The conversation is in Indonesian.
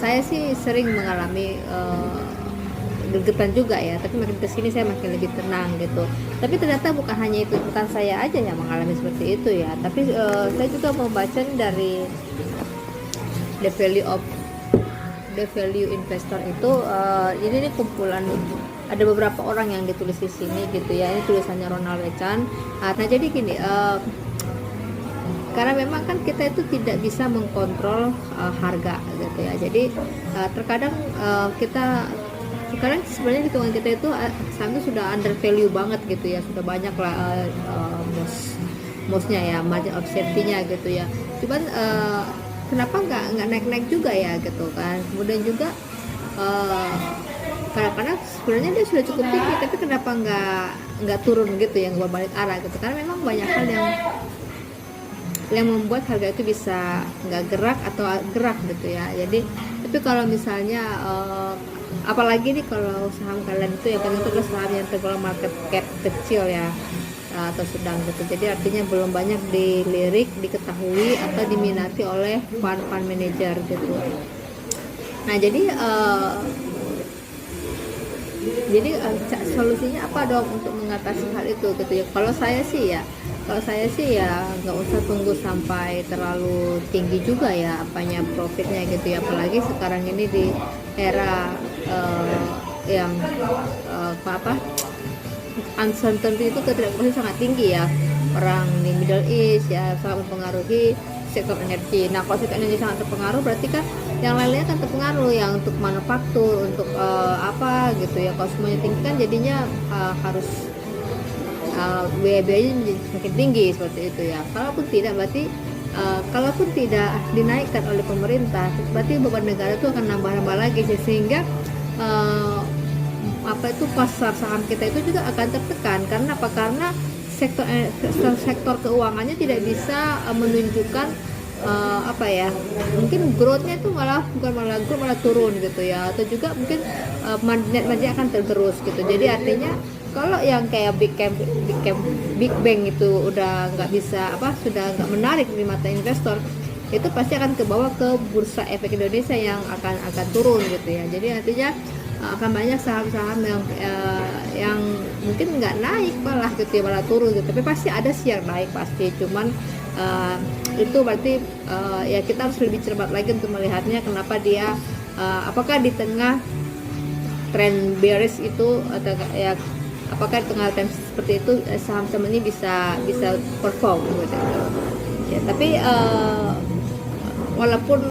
saya sih sering mengalami gregetan juga ya, tapi makin kesini saya makin lebih tenang gitu. Tapi ternyata bukan hanya itu, bukan saya aja yang mengalami seperti itu ya, tapi saya juga membaca dari the value of the value investor itu. Ini kumpulan, ada beberapa orang yang ditulis di sini gitu ya, ini tulisannya Ronald Wechan. Nah jadi gini, karena memang kan kita itu tidak bisa mengkontrol harga gitu ya, jadi terkadang kita sekarang sebenarnya hitungan kita itu saham itu sudah under value banget gitu ya, sudah banyak lah mosnya ya, margin of safety-nya gitu ya. Cuman kenapa nggak naik-naik juga ya gitu kan. Kemudian juga kadang-kadang sebenarnya dia sudah cukup tinggi, tapi kenapa nggak turun gitu ya, nggak berbalik arah gitu. Karena memang banyak hal yang membuat harga itu bisa nggak gerak atau gerak gitu ya. Jadi tapi kalau misalnya apalagi nih kalau saham kalian itu yang itu adalah saham yang tergolong market cap kecil ya, atau sedang gitu, jadi artinya belum banyak dilirik, diketahui atau diminati oleh fund manager gitu. Nah jadi solusinya apa dong untuk mengatasi hal itu gitu ya. Kalau saya sih ya nggak usah tunggu sampai terlalu tinggi juga ya apanya profitnya gitu ya, apalagi sekarang ini di era yang uncertainty itu, ketidakpastian sangat tinggi ya. Perang di Middle East ya sangat mempengaruhi sektor energi. Nah kalau sektor energi sangat terpengaruh, berarti kan yang lainnya kan terpengaruh, yang untuk manufaktur, untuk apa gitu ya. Kalau semuanya tinggi kan jadinya harus biaya-biayanya menjadi semakin tinggi seperti itu ya. Kalaupun tidak dinaikkan oleh pemerintah, berarti beban negara itu akan nambah-nambah lagi, sehingga pasar saham kita itu juga akan tertekan. Karena apa? Karena sektor keuangannya tidak bisa menunjukkan mungkin growth-nya itu bukan malah growth, malah turun gitu ya, atau juga mungkin net margin akan tergerus gitu. Jadi artinya kalau yang kayak big bank itu udah nggak bisa sudah nggak menarik di mata investor, itu pasti akan kebawa ke bursa efek Indonesia yang akan turun gitu ya. Jadi artinya akan banyak saham-saham yang mungkin nggak naik malah gitu ya, malah turun gitu. Tapi pasti ada sih yang naik pasti, cuman itu berarti ya kita harus lebih cermat lagi untuk melihatnya, kenapa dia apakah di tengah tren bearish itu, atau ya apakah di tengah tren seperti itu saham-saham ini bisa perform gitu ya. Tapi walaupun